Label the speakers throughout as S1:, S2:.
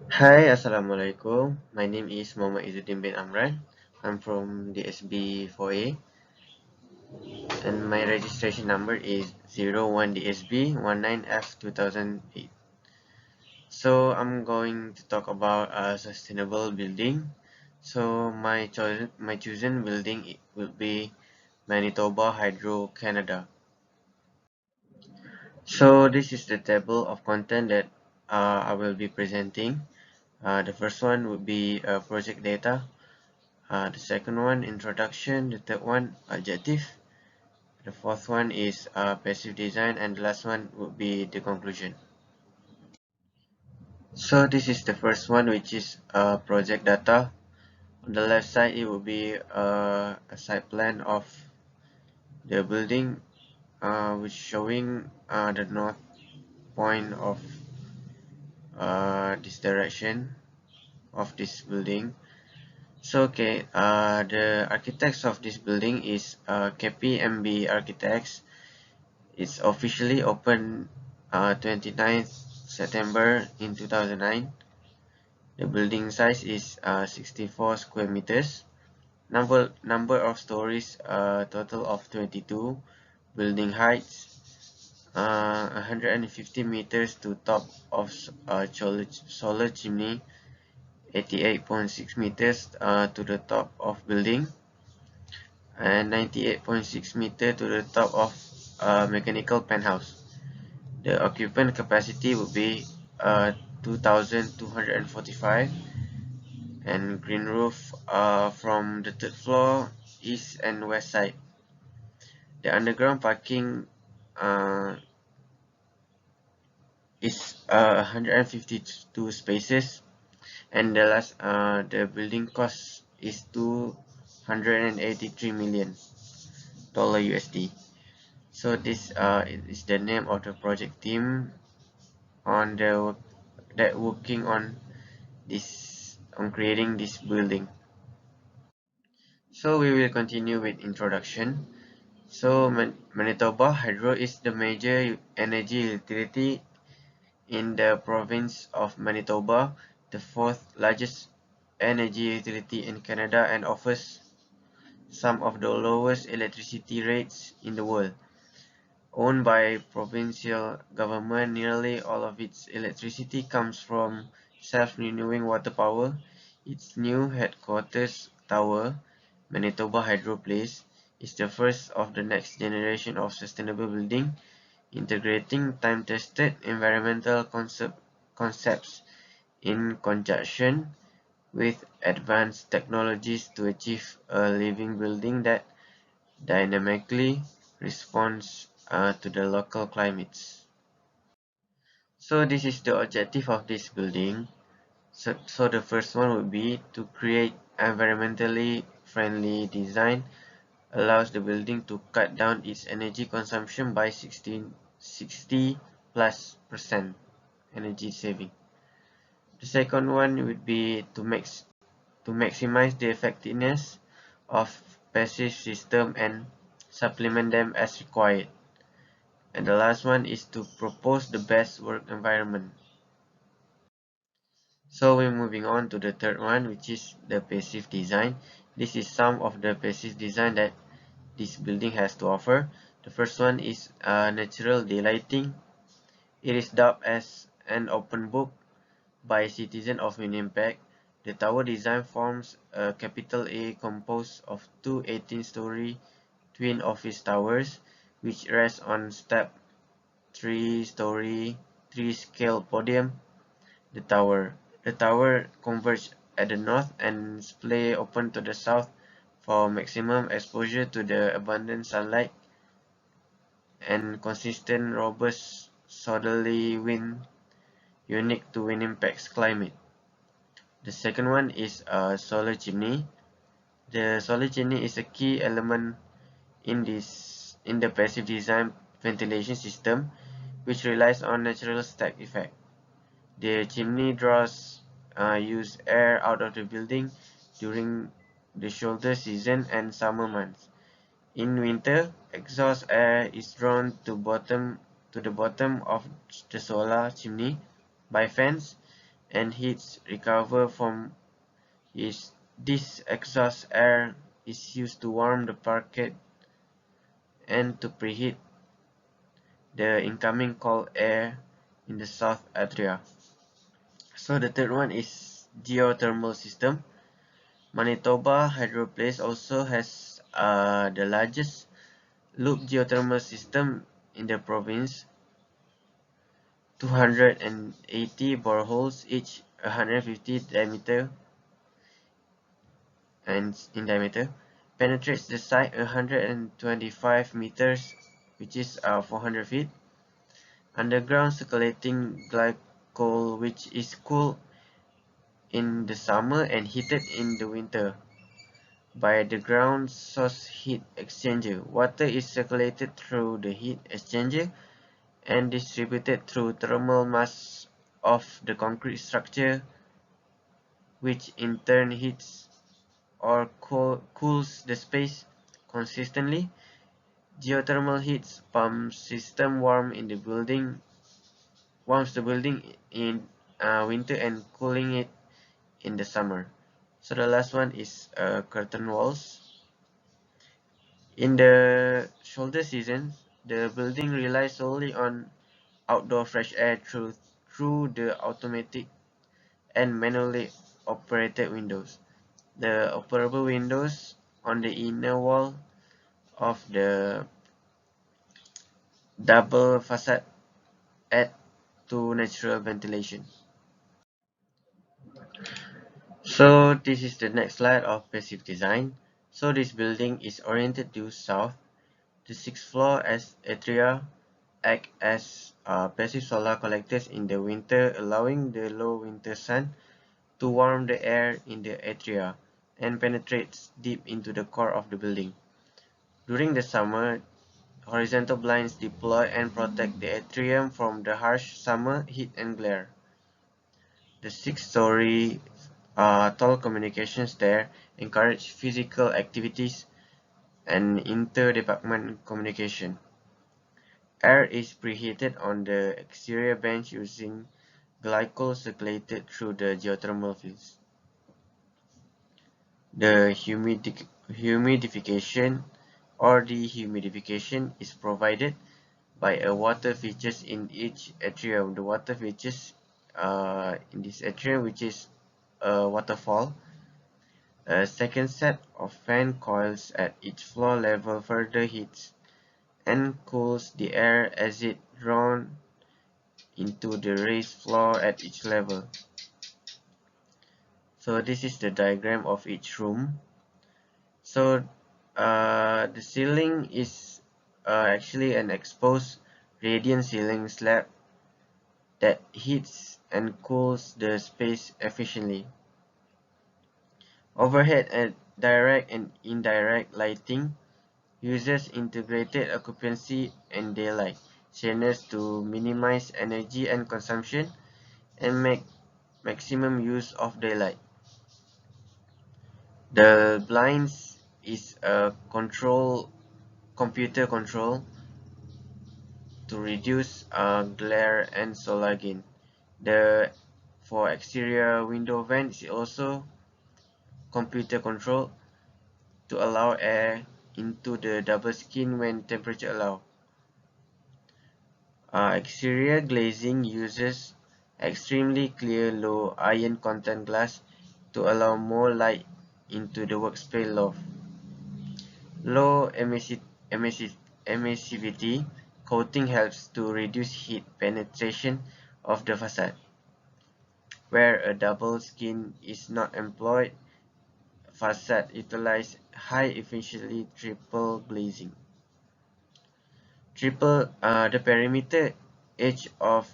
S1: Hi, Assalamualaikum. My name is Muhammad Izzuddin bin Amran. I'm from the SB4A and my registration number is 01DSB19F2008. So I'm going to talk about a sustainable building. So my chosen building will be Manitoba Hydro Canada. So this is the table of content that I will be presenting. The first one would be project data. The second one, introduction. The third one, objective. The fourth one is passive design, and the last one would be the conclusion. So this is the first one, which is project data. On the left side, it will be a site plan of the building, which showing the north point of this direction of this building. So okay, the architects of this building is KPMB Architects. It's officially opened 29th September in 2009. The building size is 64 square meters. Number of stories, total of 22. Building heights 150 meters to top of solar chimney. 88.6 meters to the top of building, and 98.6 meters to the top of mechanical penthouse. The occupant capacity would be 2,245, and green roof from the third floor, east and west side. The underground parking uh, is 152 spaces, and the building cost is 283 million dollar USD. So this is the name of the project team on the that working on creating this building. So we will continue with introduction. So Manitoba Hydro is the major energy utility in the province of Manitoba, the fourth largest energy utility in Canada, and offers some of the lowest electricity rates in the world. Owned by provincial government, nearly all of its electricity comes from self-renewing water power. Its new headquarters tower, Manitoba Hydro Place, is the first of the next generation of sustainable building, integrating time-tested environmental concepts in conjunction with advanced technologies to achieve a living building that dynamically responds to the local climates. So this is the objective of this building. So the first one would be to create environmentally friendly design, allows the building to cut down its energy consumption by 60+% energy saving. The second one would be to maximize the effectiveness of passive system and supplement them as required. And the last one is to propose the best work environment. So we're moving on to the third one, which is the passive design. This is some of the passive design that this building has to offer. The first one is natural daylighting. It is dubbed as an open book by citizens of Winnipeg. The tower design forms a capital A composed of two 18-story twin office towers, which rest on step 3-story, 3-scale podium. The tower converges at the north and splay open to the south for maximum exposure to the abundant sunlight and consistent robust southerly wind unique to Winnipeg's climate. The second one is a solar chimney. The solar chimney is a key element in the passive design ventilation system, which relies on natural stack effect. The chimney draws used air out of the building during the shoulder season and summer months. In winter, exhaust air is drawn to the bottom of the solar chimney by fans, and heat recover from is this exhaust air is used to warm the parquet and to preheat the incoming cold air in the south area. So the third one is geothermal system. Manitoba Hydro Place also has the largest loop geothermal system in the province. 280 boreholes, each 150 diameter and in diameter, penetrates the site 125 meters, which is 400 feet. Underground circulating glycol, which is cooled in the summer and heated in the winter by the ground source heat exchanger. Water is circulated through the heat exchanger and distributed through thermal mass of the concrete structure, which in turn heats or cools the space consistently. Geothermal heat pump system warms the building in winter and cooling it in the summer. So the last one is curtain walls. In the shoulder season, the building relies solely on outdoor fresh air through the automatic and manually operated windows. The operable windows on the inner wall of the double facade add to natural ventilation. So this is the next slide of passive design. So this building is oriented due south. The sixth floor as atria act as passive solar collectors in the winter, allowing the low winter sun to warm the air in the atria and penetrates deep into the core of the building. During the summer, horizontal blinds deploy and protect the atrium from the harsh summer heat and glare. The six-story tall communication stair encourage physical activities and inter-department communication. Air is preheated on the exterior bench using glycol circulated through the geothermal fields. The humidification or dehumidification is provided by a water features in each atrium. The water features in this atrium, which is a waterfall. A second set of fan coils at each floor level further heats and cools the air as it drawn into the raised floor at each level. So this is the diagram of each room. So the ceiling is actually an exposed radiant ceiling slab that heats and cools the space efficiently. Overhead and direct and indirect lighting uses integrated occupancy and daylight sharpness to minimize energy and consumption and make maximum use of daylight. The blinds is a computer control to reduce glare and solar gain. The for exterior window vents is also computer control to allow air into the double skin when temperature allow. Exterior glazing uses extremely clear low iron content glass to allow more light into the workspace loft. Low emissivity coating helps to reduce heat penetration of the facade. Where a double skin is not employed, facade utilize high efficiency triple glazing. The perimeter edge of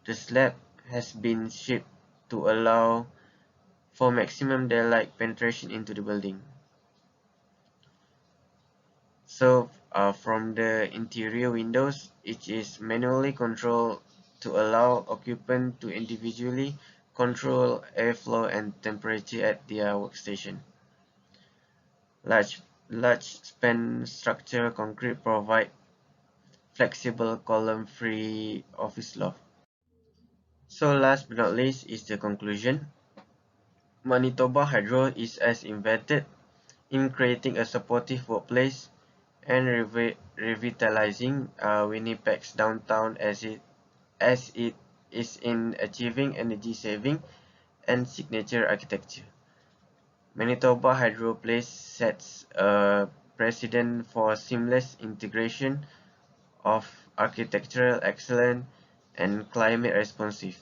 S1: the slab has been shaped to allow for maximum daylight penetration into the building. So from the interior windows, each is manually controlled to allow occupant to individually control airflow and temperature at their workstation. Large, large span structure concrete provide flexible column-free office loft. So last but not least is the conclusion. Manitoba Hydro is as invented in creating a supportive workplace and revitalizing Winnipeg's downtown as it is in achieving energy saving and signature architecture. Manitoba Hydro Place sets a precedent for seamless integration of architectural excellence and climate responsive,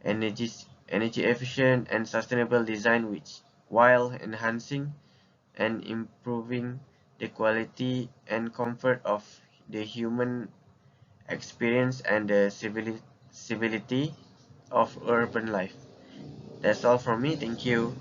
S1: energy, energy efficient and sustainable design which, while enhancing and improving the quality and comfort of the human experience and the civility of urban life. That's all from me. Thank you.